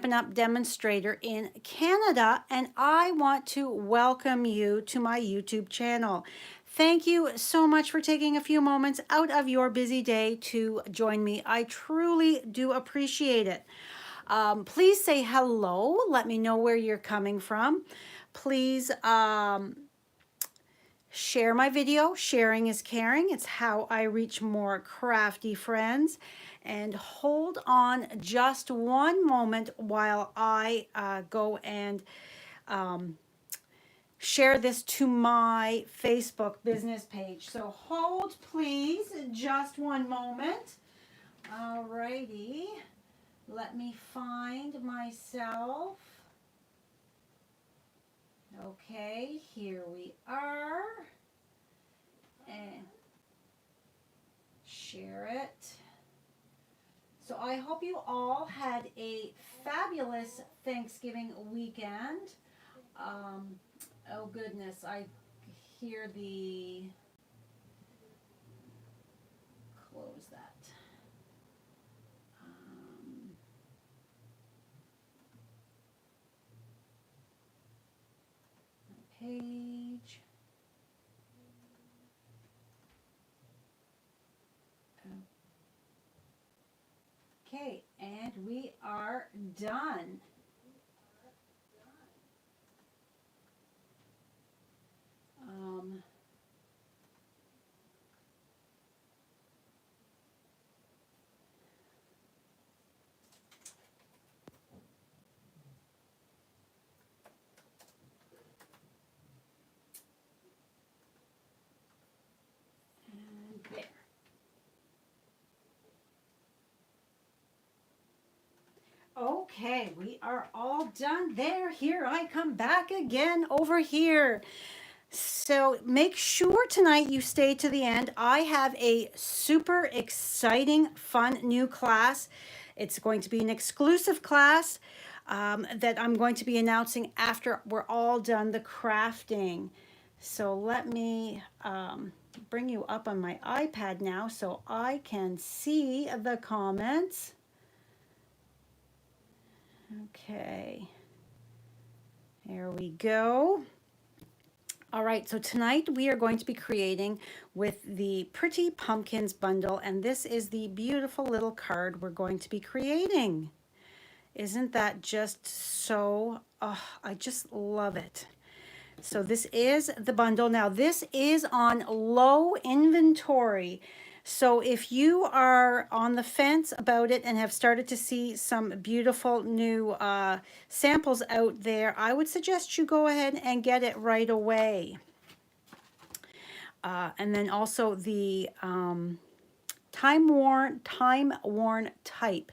Stampin' Up! Demonstrator in Canada, and I want to welcome you to my YouTube channel. Thank you so much for taking a few moments out of your busy day to join me. I truly do appreciate it. Please say hello. Let me know where you're coming from. Please share my video. Sharing is caring. It's how I reach more crafty friends. And hold on just one moment while I go and share this to my Facebook business page. So hold please just one moment. Alrighty. Let me find myself. Okay, here we are. And share it. So I hope you all had a fabulous Thanksgiving weekend. Oh goodness, I hear the, close that. Page. Okay, and we are done. And there. Okay, we are all done there. Here I come back again over here. So make sure tonight you stay to the end. I have a super exciting, fun new class. It's going to be an exclusive class that I'm going to be announcing after we're all done the crafting. So let me bring you up on my iPad now so I can see the comments. Okay, there we go. All right, so tonight we are going to be creating with the Pretty Pumpkins bundle, and this is the beautiful little card we're going to be creating. Isn't that just so, oh, I just love it. So this is the bundle. Now this is on low inventory. So if you are on the fence about it and have started to see some beautiful new samples out there, I would suggest you go ahead and get it right away. And then also the time-worn type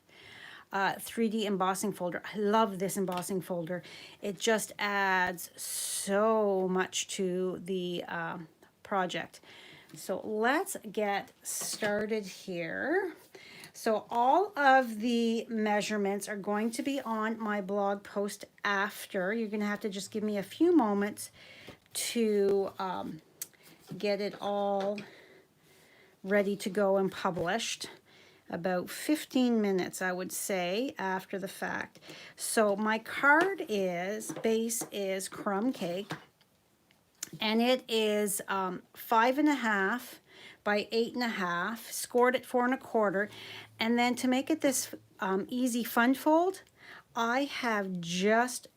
3D embossing folder. I love this embossing folder. It just adds so much to the project. So let's get started here. So all of the measurements are going to be on my blog post after. You're going to have to just give me a few moments to get it all ready to go and published. About 15 minutes, I would say, after the fact. So my card base is crumb cake. And it is 5.5 by 8.5, scored at 4 1/4. And then to make it this easy fun fold, I have just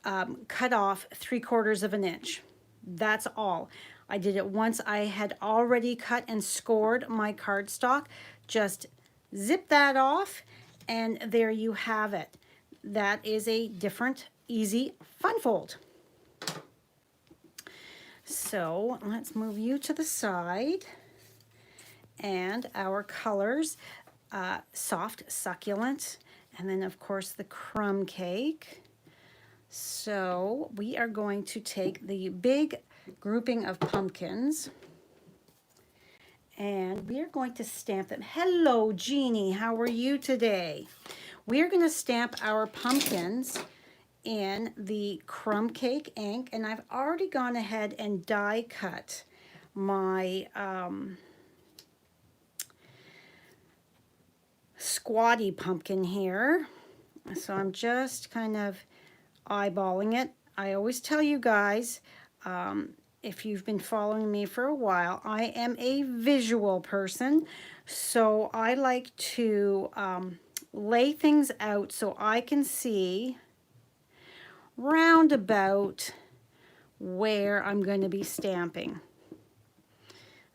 cut off 3/4 of an inch. That's all. I did it once. I had already cut and scored my cardstock. Just zip that off, and there you have it. That is a different, easy fun fold. So let's move you to the side. And our colors, soft, succulent, and then of course the crumb cake. So we are going to take the big grouping of pumpkins and we are going to stamp them. Hello, Jeannie, how are you today? We are going to stamp our pumpkins in the crumb cake ink, and I've already gone ahead and die cut my squatty pumpkin here. So I'm just kind of eyeballing it. I always tell you guys, if you've been following me for a while, I am a visual person. So I like to lay things out so I can see roundabout where I'm going to be stamping.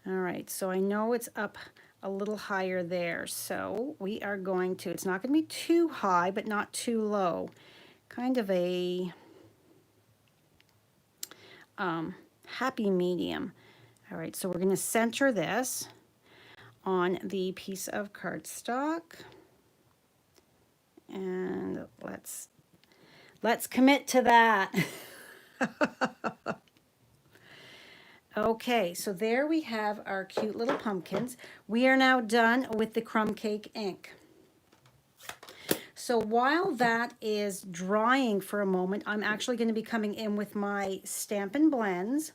All right, so I know it's up a little higher there. So we are going to, it's not going to be too high, but not too low. Kind of a happy medium. All right, so we're going to center this on the piece of cardstock. And let's commit to that. Okay, so there we have our cute little pumpkins. We are now done with the crumb cake ink. So while that is drying for a moment, I'm actually going to be coming in with my Stampin' Blends.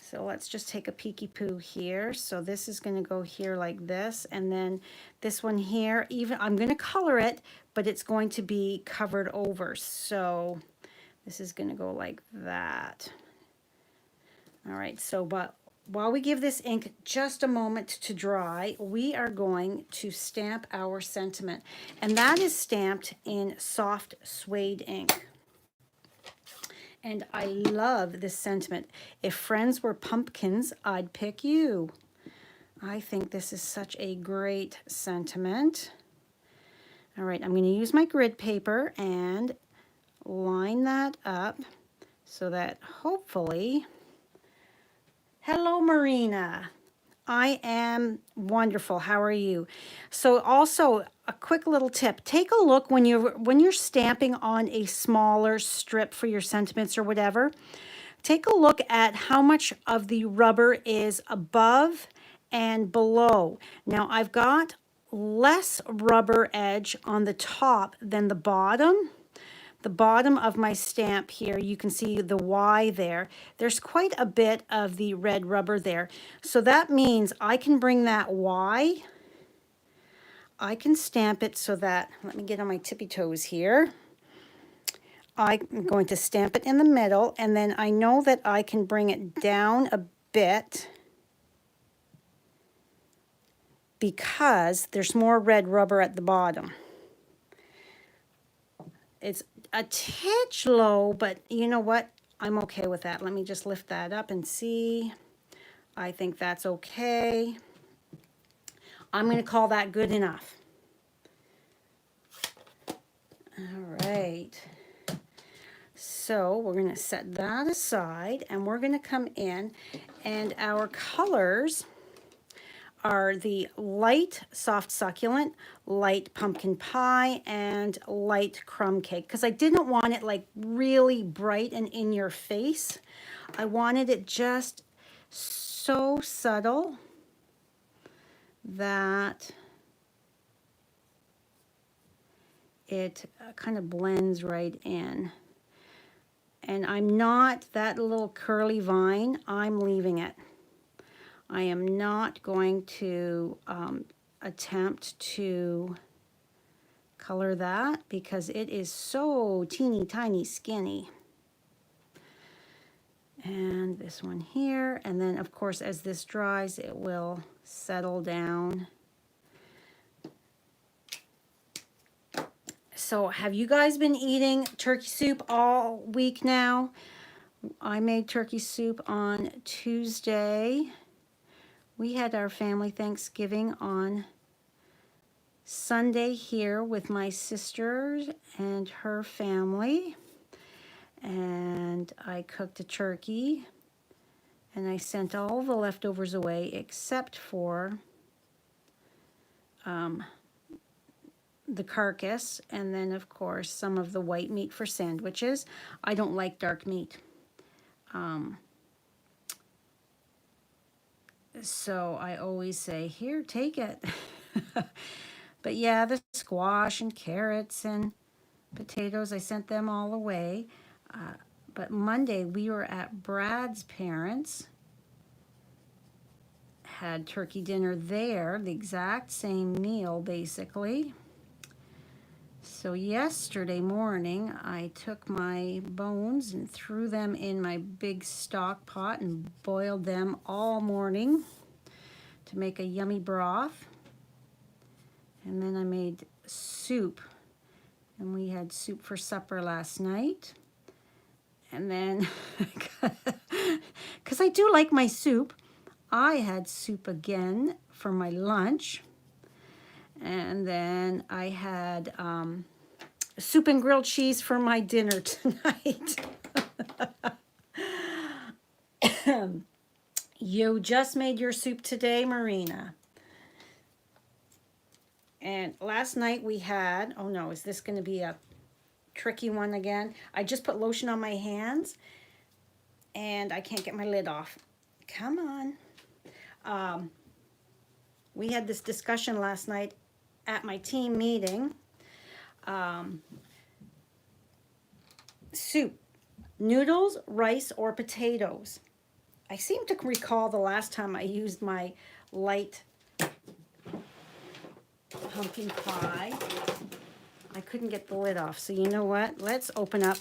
So let's just take a peeky poo here. So this is going to go here like this, and then this one here, even I'm going to color it, but it's going to be covered over. So this is going to go like that. All right, so but while we give this ink just a moment to dry, we are going to stamp our sentiment. And that is stamped in soft suede ink. And I love this sentiment. If friends were pumpkins, I'd pick you. I think this is such a great sentiment. All right, I'm going to use my grid paper and line that up so that hopefully... Hello, Marina. I am wonderful. How are you? So also a quick little tip. Take a look when you're stamping on a smaller strip for your sentiments or whatever. Take a look at how much of the rubber is above and below. Now I've got less rubber edge on the top than the bottom. The bottom of my stamp here, you can see the Y there. There's quite a bit of the red rubber there. So that means I can bring that Y, I can stamp it so that, let me get on my tippy toes here. I'm going to stamp it in the middle, and then I know that I can bring it down a bit because there's more red rubber at the bottom. It's a titch low, but you know what? I'm okay with that. Let me just lift that up and see. I think that's okay. I'm going to call that good enough. All right. So we're going to set that aside, and we're going to come in, and our colors are the light soft succulent, light pumpkin pie, and light crumb cake, because I didn't want it like really bright and in your face. I wanted it just so subtle that it kind of blends right in. And I'm not, that little curly vine, I'm leaving it. I am not going to attempt to color that because it is so teeny tiny skinny. And this one here, and then of course as this dries it will settle down. So have you guys been eating turkey soup all week now? I made turkey soup on Tuesday. We had our family Thanksgiving on Sunday here with my sister and her family. And I cooked a turkey and I sent all the leftovers away except for the carcass, and then of course some of the white meat for sandwiches. I don't like dark meat. So I always say, here, take it. But yeah, the squash and carrots and potatoes, I sent them all away. But Monday we were at Brad's parents', had turkey dinner there, the exact same meal basically. So yesterday morning, I took my bones and threw them in my big stock pot and boiled them all morning to make a yummy broth. And then I made soup, and we had soup for supper last night. And then, because I do like my soup, I had soup again for my lunch. And then I had soup and grilled cheese for my dinner tonight. You just made your soup today, Marina. And last night we had, oh no, is this going to be a tricky one again? I just put lotion on my hands and I can't get my lid off. Come on. We had this discussion last night at my team meeting. Soup, noodles, rice, or potatoes. I seem to recall the last time I used my light pumpkin pie. I couldn't get the lid off, so you know what? Let's open up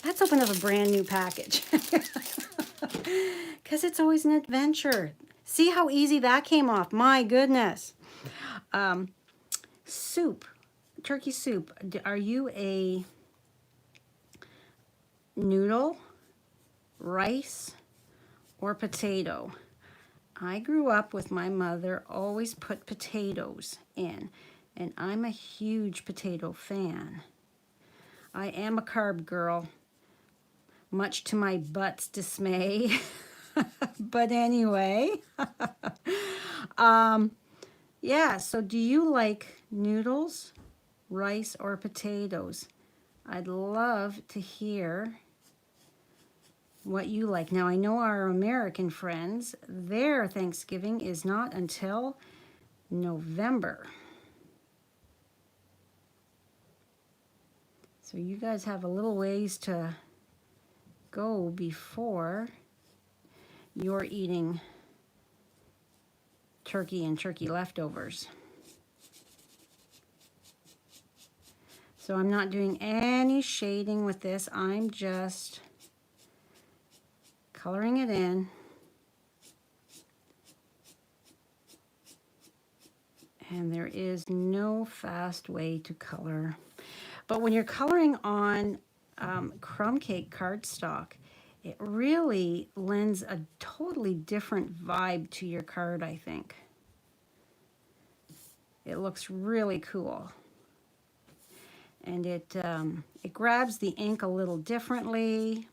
a brand new package. Because it's always an adventure. See how easy that came off? My goodness. Soup, turkey soup. Are you a noodle, rice, or potato? I grew up with my mother always put potatoes in, and I'm a huge potato fan. I am a carb girl, much to my butt's dismay. But anyway, yeah, so do you like noodles, rice, or potatoes? I'd love to hear what you like. Now, I know our American friends, their Thanksgiving is not until November. So you guys have a little ways to go before you're eating turkey and turkey leftovers. So I'm not doing any shading with this. I'm just coloring it in. And there is no fast way to color. But when you're coloring on crumb cake cardstock, it really lends a totally different vibe to your card, I think. It looks really cool. And it grabs the ink a little differently.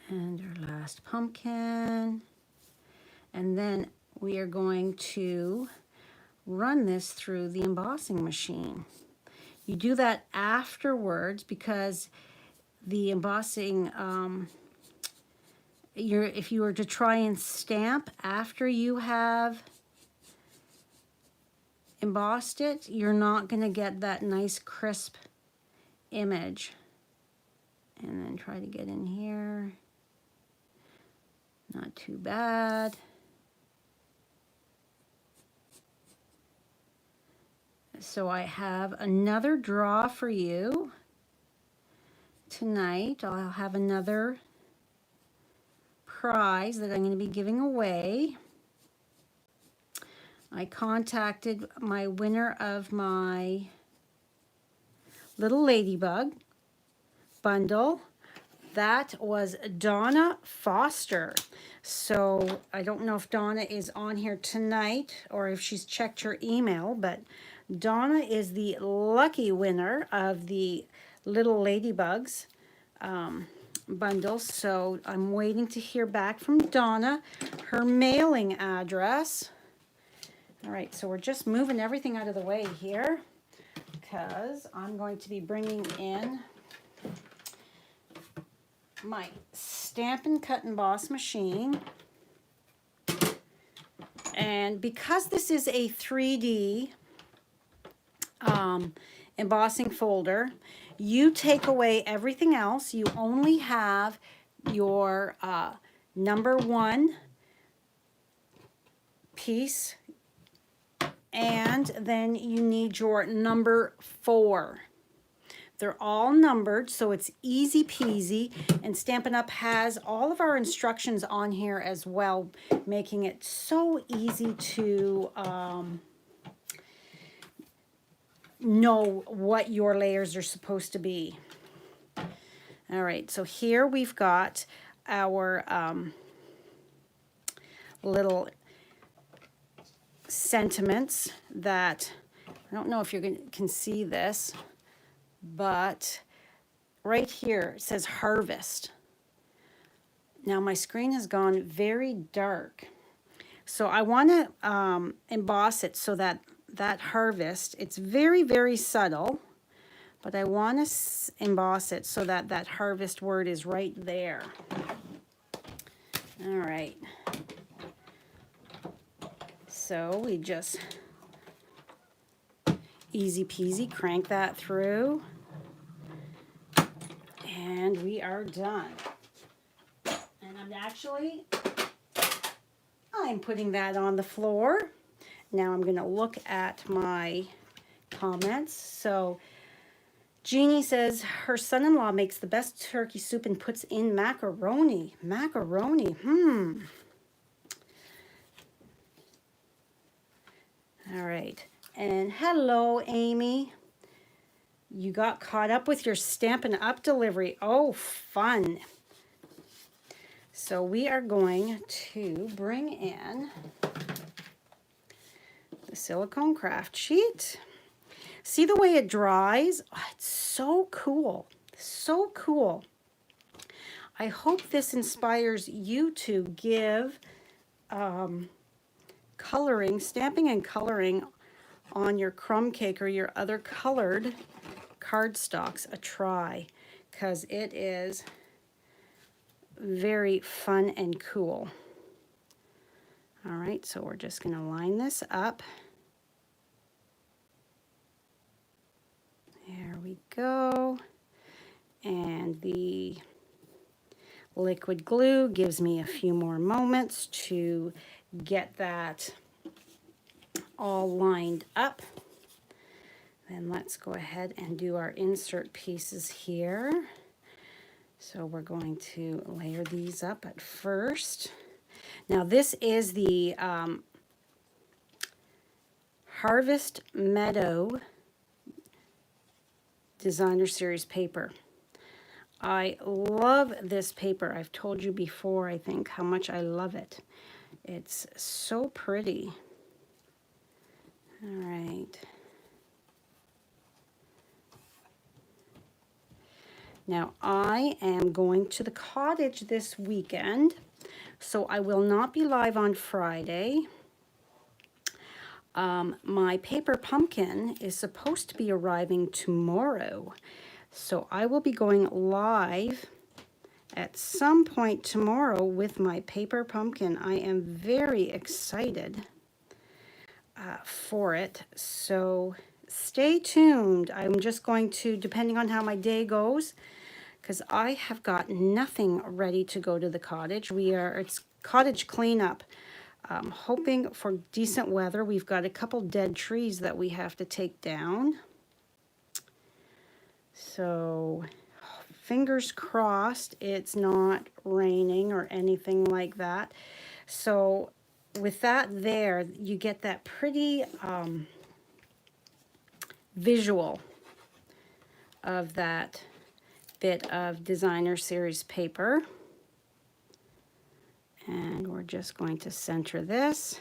And our last pumpkin. And then we are going to run this through the embossing machine. You do that afterwards because the embossing, if you were to try and stamp after you have embossed it, you're not going to get that nice crisp image. And then try to get in here. Not too bad. So I have another draw for you tonight. I'll have another prize that I'm going to be giving away. I contacted my winner of my little ladybug bundle. That was Donna Foster. So I don't know if Donna is on here tonight or if she's checked her email, but Donna is the lucky winner of the little ladybugs bundle. So I'm waiting to hear back from Donna, her mailing address. All right, so we're just moving everything out of the way here because I'm going to be bringing in my Stampin' Cut Emboss machine. And because this is a 3D embossing folder, you take away everything else. You only have your number 1 piece, and then you need your number 4. They're all numbered, so it's easy peasy, and Stampin' Up! Has all of our instructions on here as well, making it so easy to know what your layers are supposed to be. All right, so here we've got our little sentiments that, I don't know if you can see this, but right here it says harvest. Now my screen has gone very dark, so I want to emboss it so that that harvest, it's very, very subtle, but I want to emboss it so that that harvest word is right there. All right. So we just easy peasy crank that through, and we are done. And I'm putting that on the floor. Now I'm going to look at my comments. So Jeannie says her son-in-law makes the best turkey soup and puts in macaroni. Macaroni, All right. And hello, Amy. You got caught up with your Stampin' Up! Delivery. Oh, fun. So we are going to bring in the silicone craft sheet. See the way it dries? Oh, it's so cool. So cool. I hope this inspires you to give coloring, stamping and coloring on your crumb cake or your other colored cardstocks a try, because it is very fun and cool. All right, so we're just going to line this up. There we go. And the liquid glue gives me a few more moments to get that all lined up. Then let's go ahead and do our insert pieces here. So we're going to layer these up at first. Now this is the Harvest Meadow Designer Series paper. I love this paper. I've told you before, I think, how much I love it. It's so pretty. All right. Now, I am going to the cottage this weekend, so I will not be live on Friday. My paper pumpkin is supposed to be arriving tomorrow, so I will be going live at some point tomorrow with my paper pumpkin. I am very excited for it, so stay tuned. I'm just going to, depending on how my day goes, because I have got nothing ready to go to the cottage. It's cottage cleanup. Hoping for decent weather. We've got a couple dead trees that we have to take down. So fingers crossed it's not raining or anything like that. So with that there, you get that pretty visual of that bit of Designer Series paper. And we're just going to center this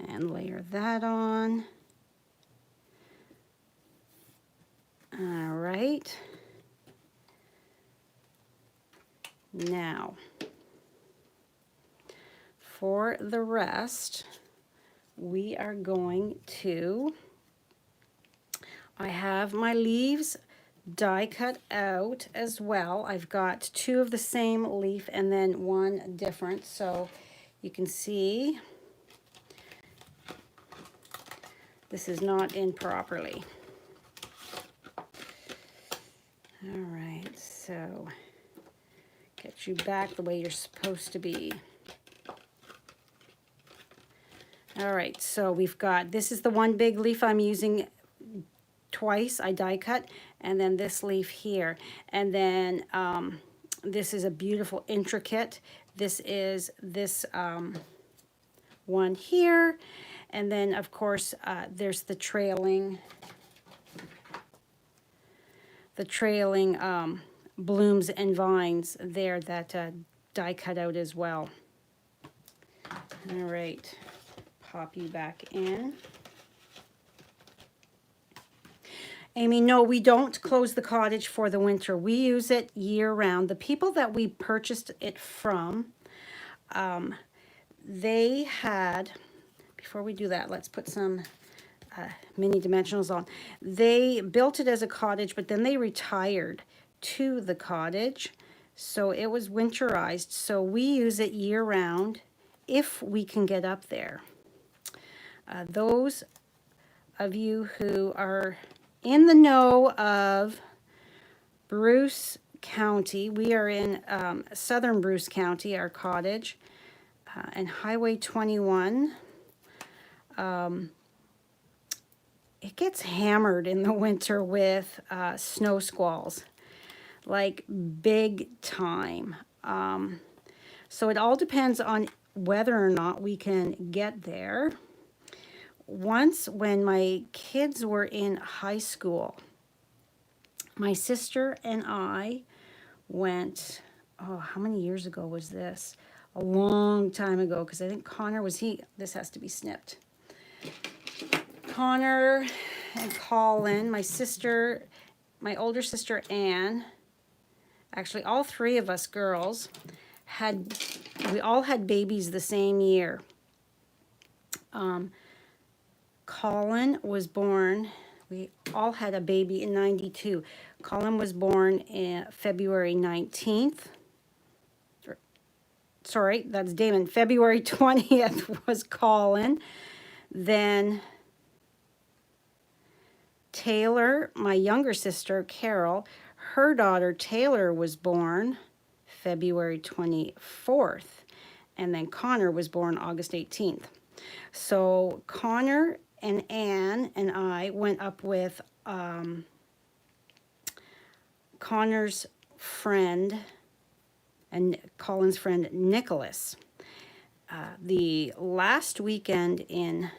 and layer that on. All right. Now, for the rest, we are going to, I have my leaves die cut out as well. I've got 2 of the same leaf and then 1 different, so you can see this is not in properly. All right, so get you back the way you're supposed to be. All right, so we've got, this is the one big leaf I'm using twice. I die cut, and then this leaf here. And then this is a beautiful intricate. This is this one here. And then, of course, there's the trailing blooms and vines there that die cut out as well. All right, pop you back in. Amy, no, we don't close the cottage for the winter. We use it year round. The people that we purchased it from, they had, before we do that, let's put some mini dimensionals on. They built it as a cottage, but then they retired to the cottage. So it was winterized. So we use it year round if we can get up there. Those of you who are in the know of Bruce County, we are in southern Bruce County, our cottage, and Highway 21. It gets hammered in the winter with snow squalls, like big time. So it all depends on whether or not we can get there. Once, when my kids were in high school, my sister and I went, oh, how many years ago was this? A long time ago, because I think Connor was, this has to be snipped. Connor and Colin, my sister, my older sister Anne, actually all three of us girls, we all had babies the same year. Colin was born, we all had a baby in 92. Colin was born in February 19th. Sorry, that's Damon. February 20th was Colin. Then Taylor, my younger sister, Carol, her daughter Taylor was born February 24th. And then Connor was born August 18th. So Connor and Anne and I went up with Connor's friend and Colin's friend Nicholas. The last weekend in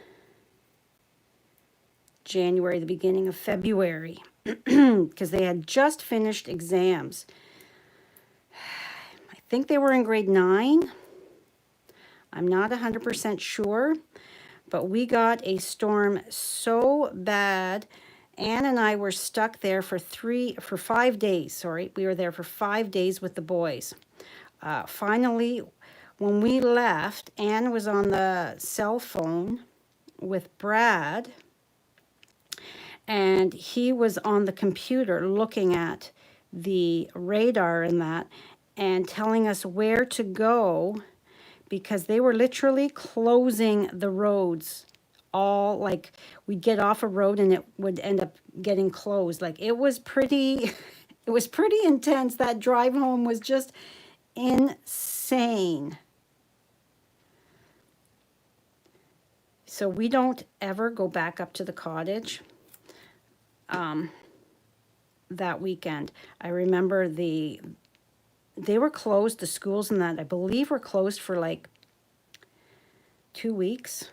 January, the beginning of February, because they had just finished exams. I think they were in grade 9. I'm not 100% sure, but we got a storm so bad. Anne and I were stuck there for 5 days. Sorry, we were there for 5 days with the boys. Finally, when we left, Anne was on the cell phone with Brad, and he was on the computer looking at the radar and that, and telling us where to go, because they were literally closing the roads. All, like, we'd get off a road and it would end up getting closed. Like, it was pretty, it was pretty intense. That drive home was just insane. So we don't ever go back up to the cottage that weekend. I remember they were closed, the schools and that, I believe, were closed for like 2 weeks.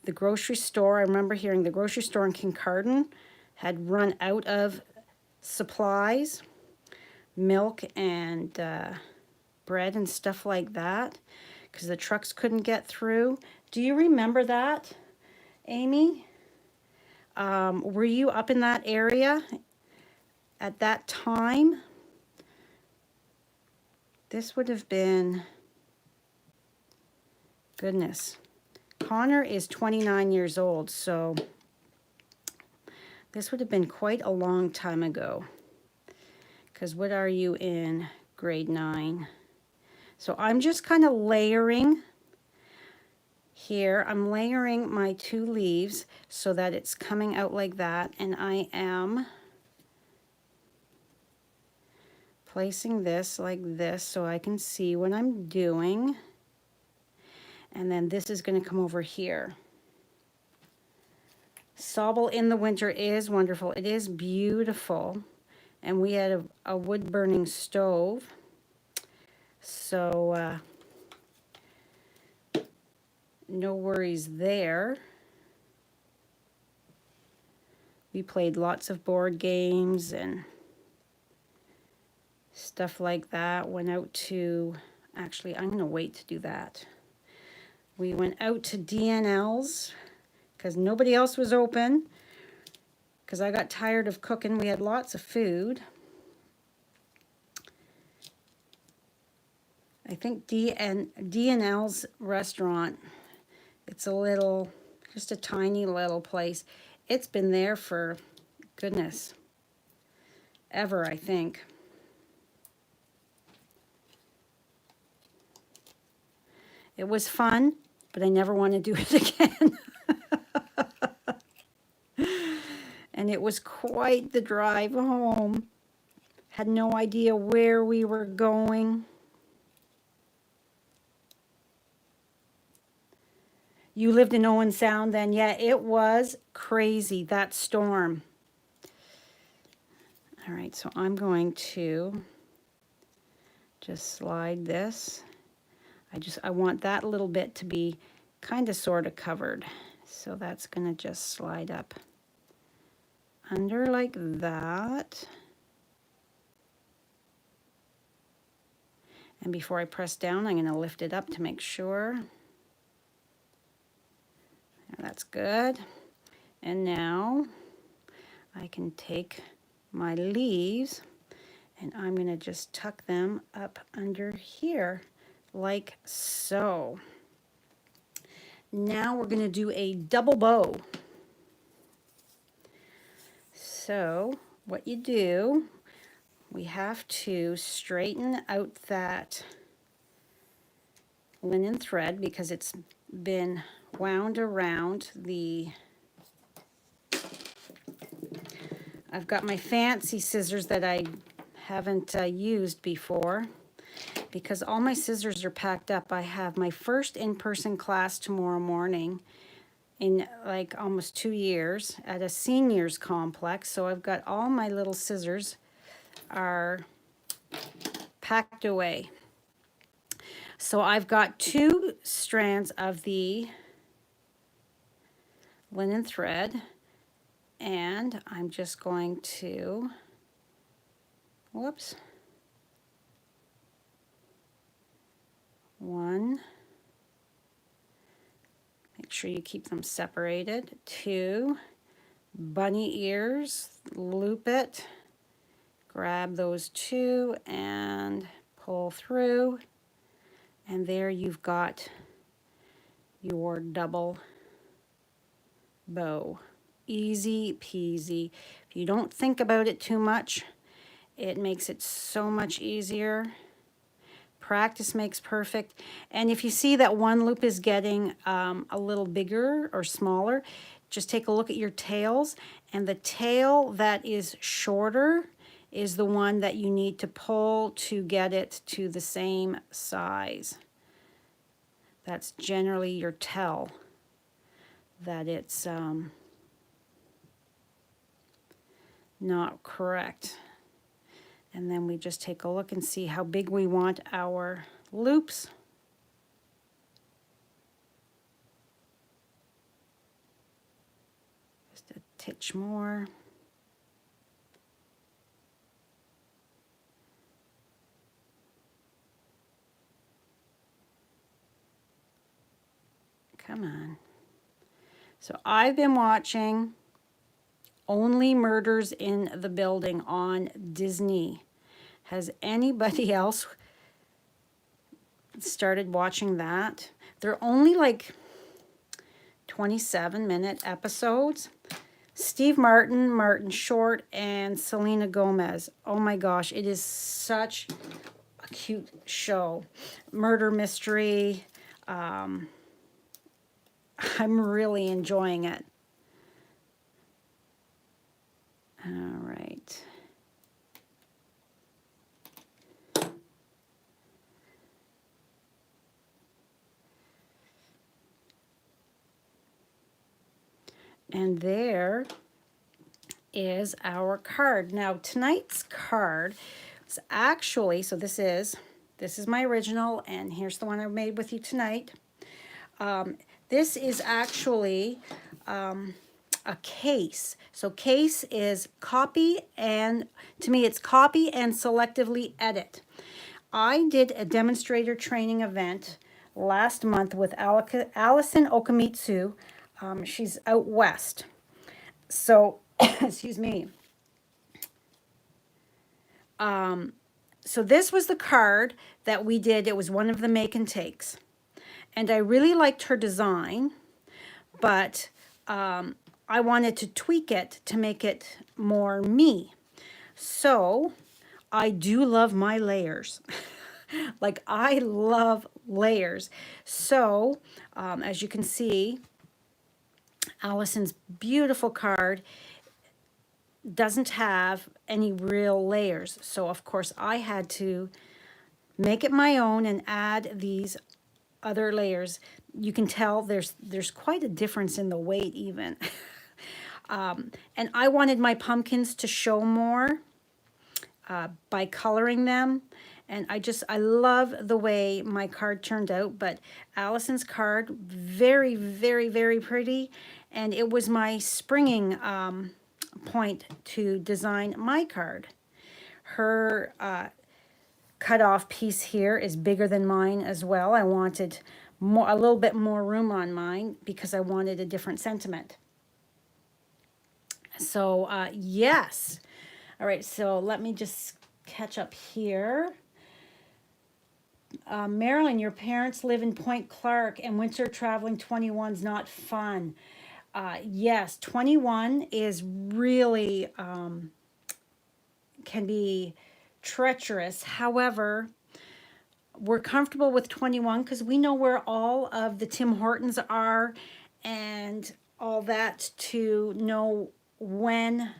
The grocery store, I remember hearing the grocery store in Kincardine had run out of supplies, milk and bread and stuff like that, because the trucks couldn't get through. Do you remember that, Amy? Were you up in that area at that time? This would have been, goodness. Connor is 29 years old, so this would have been quite a long time ago. Because what are you in grade 9? So I'm just kind of layering here. I'm layering my 2 leaves so that it's coming out like that, and I am placing this like this so I can see what I'm doing. And then this is going to come over here. Sobble in the winter is wonderful. It is beautiful. And we had a wood-burning stove. So, no worries there. We played lots of board games and stuff like that. Went out to, actually, I'm going to wait to do that. We went out to DNL's because nobody else was open because I got tired of cooking. We had lots of food. I think DNL's restaurant, it's a little, just a tiny little place. It's been there for, goodness, ever, I think. It was fun, but I never want to do it again. And it was quite the drive home. Had no idea where we were going. You lived in Owen Sound then? Yeah, it was crazy, that storm. All right, so I'm going to just slide this. I want that little bit to be kind of sort of covered. So that's going to just slide up under like that. And before I press down, I'm going to lift it up to make sure. That's good. And now I can take my leaves and I'm going to just tuck them up under here like so. Now we're going to do a double bow. So what you do, we have to straighten out that linen thread because it's been wound around the, I've got my fancy scissors that I haven't used before because all my scissors are packed up. I have my first in-person class tomorrow morning in like almost 2 years at a seniors complex. So I've got all my little scissors are packed away. So I've got 2 strands of the linen thread, and I'm just going to, whoops, 1, make sure you keep them separated, 2, bunny ears, loop it, grab those 2 and pull through, and there you've got your double bow. Easy peasy. If you don't think about it too much, it makes it so much easier. Practice makes perfect. And if you see that one loop is getting a little bigger or smaller, just take a look at your tails, and the tail that is shorter is the one that you need to pull to get it to the same size. That's generally your tell that it's not correct. And then we just take a look and see how big we want our loops. Just a titch more. Come on. So I've been watching Only Murders in the Building on Disney. Has anybody else started watching that? They're only like 27-minute episodes. Steve Martin, Martin Short, and Selena Gomez. Oh my gosh, it is such a cute show. Murder mystery. I'm really enjoying it. All right. And there is our card. Now tonight's card is actually, so this is my original, and here's the one I made with you tonight. This is actually a case. So case is copy, and to me it's copy and selectively edit. I did a demonstrator training event last month with Allison Okamitsu. She's out west. So, excuse me. So this was the card that we did. It was one of the make and takes. And I really liked her design, but I wanted to tweak it to make it more me. So I do love my layers. Like, I love layers. So as you can see, Allison's beautiful card doesn't have any real layers. So of course I had to make it my own and add these other layers. You can tell there's quite a difference in the weight even. And I wanted my pumpkins to show more by coloring them. And I love the way my card turned out. But Allison's card, very, very, very pretty. And it was my springing point to design my card. Her cut-off piece here is bigger than mine as well. I wanted a little bit more room on mine because I wanted a different sentiment. So yes. All right, so let me just catch up here. Marilyn, your parents live in Point Clark, and winter traveling 21's not fun. Yes, 21 is really can be treacherous. However, we're comfortable with 21 because we know where all of the Tim Hortons are and all that, to know when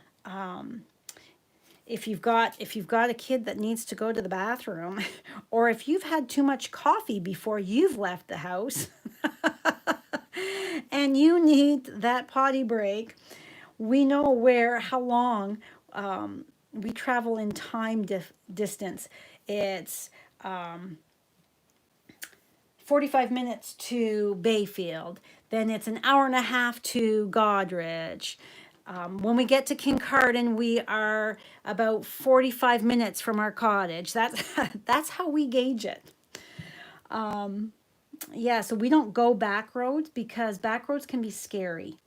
if you've got a kid that needs to go to the bathroom, or if you've had too much coffee before you've left the house and you need that potty break, we know how long we travel in time distance. It's 45 minutes to Bayfield. Then it's an hour and a half to Godrich. When we get to Kincardine, we are about 45 minutes from our cottage. That's how we gauge it. Yeah, so we don't go back roads because back roads can be scary.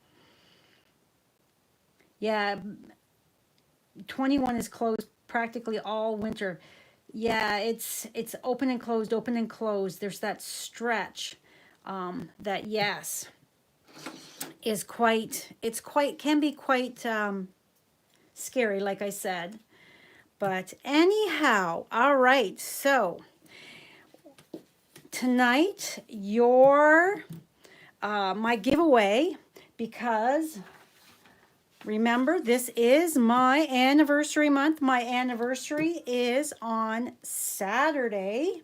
Yeah, 21 is closed practically all winter. Yeah, it's open and closed, open and closed. There's that stretch that, yes, is can be quite scary, like I said. But anyhow, all right, so tonight your my giveaway, because remember, this is my anniversary month. My anniversary is on Saturday.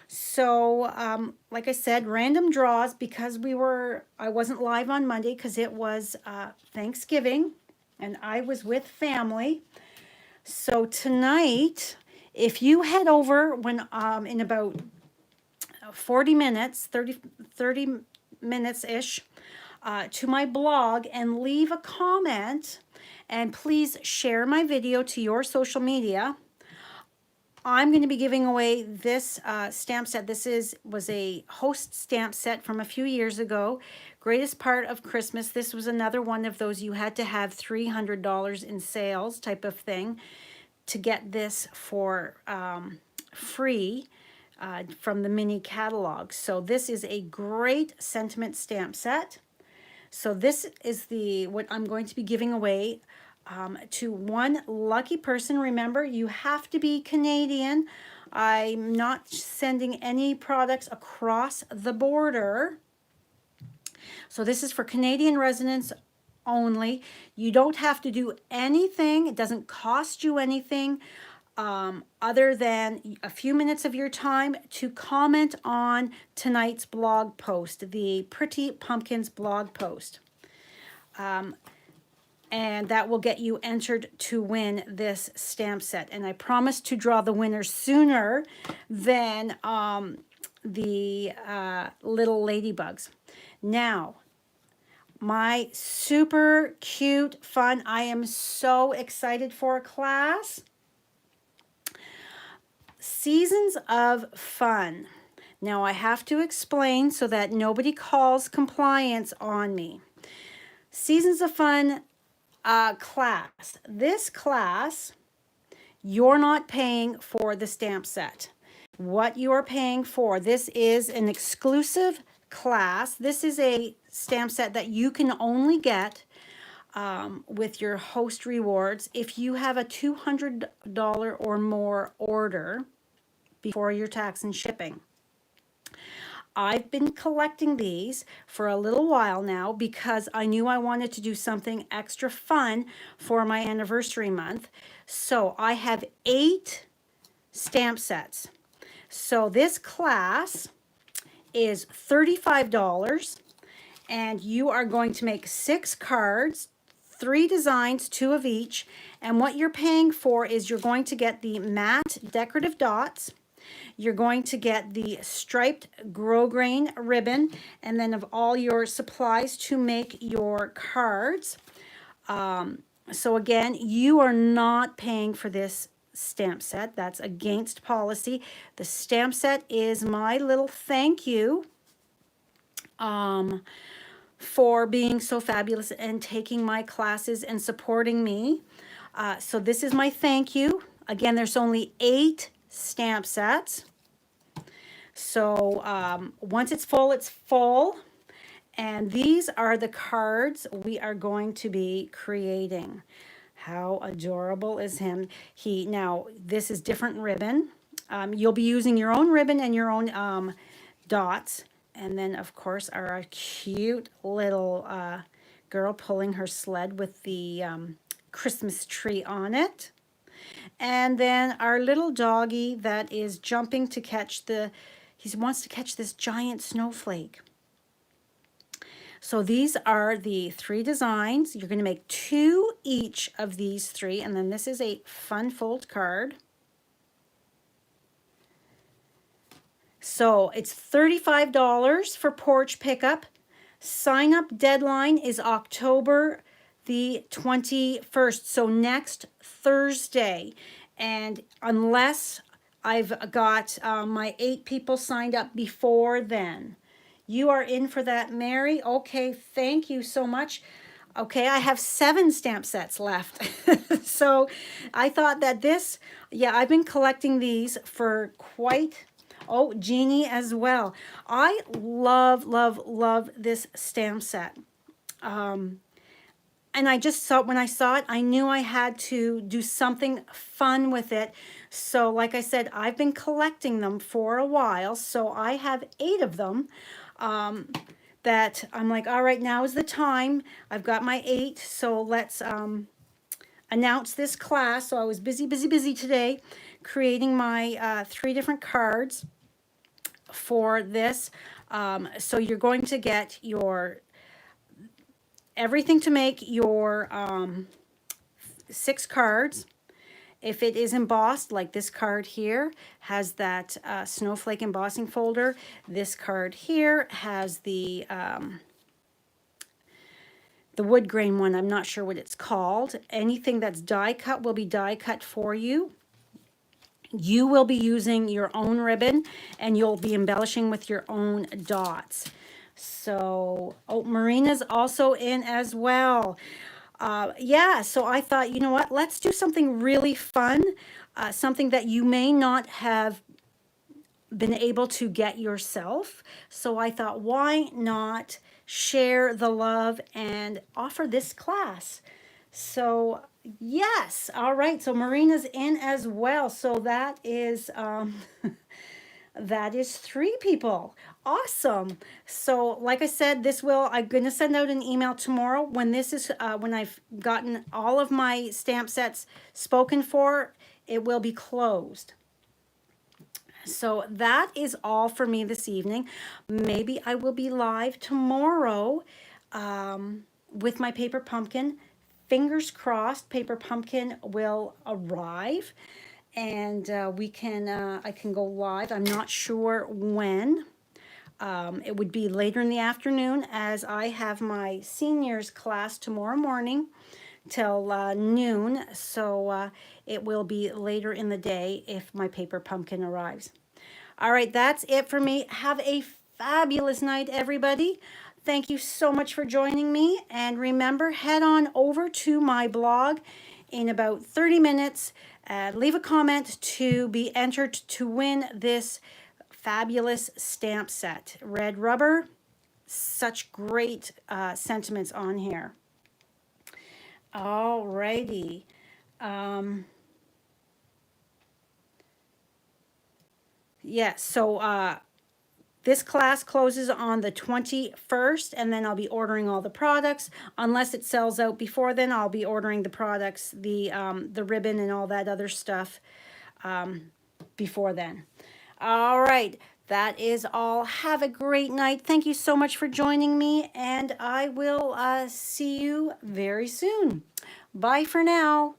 So, like I said, random draws, because I wasn't live on Monday because it was Thanksgiving and I was with family. So tonight, if you head over in about 40 minutes, 30 minutes-ish, to my blog and leave a comment, and please share my video to your social media. I'm going to be giving away this stamp set. This was a host stamp set from a few years ago. Greatest part of Christmas. This was another one of those you had to have $300 in sales type of thing to get this for free from the mini catalog. So this is a great sentiment stamp set. So this is what I'm going to be giving away to one lucky person. Remember, you have to be Canadian. I'm not sending any products across the border. So this is for Canadian residents only. You don't have to do anything. It doesn't cost you anything other than a few minutes of your time to comment on tonight's blog post, the Pretty Pumpkins blog post. and that will get you entered to win this stamp set. And I promise to draw the winners sooner than the little ladybugs. Now, my super cute fun, I am so excited for class. Seasons of Fun. Now I have to explain so that nobody calls compliance on me. Seasons of Fun class. This class, you're not paying for the stamp set. What you are paying for, this is an exclusive class. This is a stamp set that you can only get with your host rewards if you have a $200 or more order before your tax and shipping. I've been collecting these for a little while now because I knew I wanted to do something extra fun for my anniversary month. So I have 8 stamp sets. So this class is $35, and you are going to make 6 cards, 3 designs, 2 of each. And what you're paying for is you're going to get the matte decorative dots. You're going to get the striped grosgrain ribbon, and then of all your supplies to make your cards. So again, you are not paying for this stamp set. That's against policy. The stamp set is my little thank you for being so fabulous and taking my classes and supporting me. So this is my thank you. Again, there's only 8 stamp sets. So once it's full, it's full. And these are the cards we are going to be creating. How adorable is him? Now, this is different ribbon. You'll be using your own ribbon and your own dots. And then, of course, our cute little girl pulling her sled with the Christmas tree on it. And then our little doggy that is jumping to catch he wants to catch this giant snowflake. So these are the 3 designs. You're going to make 2 each of these 3. And then this is a fun fold card. So it's $35 for porch pickup. Sign up deadline is October the 21st. So next Thursday. And unless I've got my 8 people signed up before then. You are in for that, Mary. Okay, thank you so much. Okay, I have 7 stamp sets left. So I thought that I've been collecting these for quite, Jeannie as well. I love, love, love this stamp set. And I just saw, when I saw it, I knew I had to do something fun with it. So like I said, I've been collecting them for a while. So I have 8 of them. That I'm like, all right, now is the time. I've got my 8, so let's announce this class. So I was busy today creating my 3 different cards for this. So you're going to get everything to make your 6 cards. If it is embossed, like this card here has that snowflake embossing folder. This card here has the wood grain one. I'm not sure what it's called. Anything that's die cut will be die cut for you. You will be using your own ribbon, and you'll be embellishing with your own dots. So, Marina's also in as well. So I thought, you know what, let's do something really fun, something that you may not have been able to get yourself. So I thought, why not share the love and offer this class? So yes, all right, so Marina's in as well. So that is that is 3 people. Awesome. So like I said, I'm going to send out an email tomorrow when when I've gotten all of my stamp sets spoken for. It will be closed. So that is all for me this evening. Maybe I will be live tomorrow with my paper pumpkin. Fingers crossed, paper pumpkin will arrive, and I can go live. I'm not sure when. It would be later in the afternoon, as I have my seniors class tomorrow morning till noon, so it will be later in the day if my paper pumpkin arrives. All right, that's it for me. Have a fabulous night, everybody. Thank you so much for joining me. And remember, head on over to my blog in about 30 minutes. Leave a comment to be entered to win this fabulous stamp set. Red rubber, such great sentiments on here. All righty. Yes, so this class closes on the 21st, and then I'll be ordering all the products. Unless it sells out before then, I'll be ordering the products, the ribbon and all that other stuff before then. All right, that is all. Have a great night. Thank you so much for joining me, and I will see you very soon. Bye for now.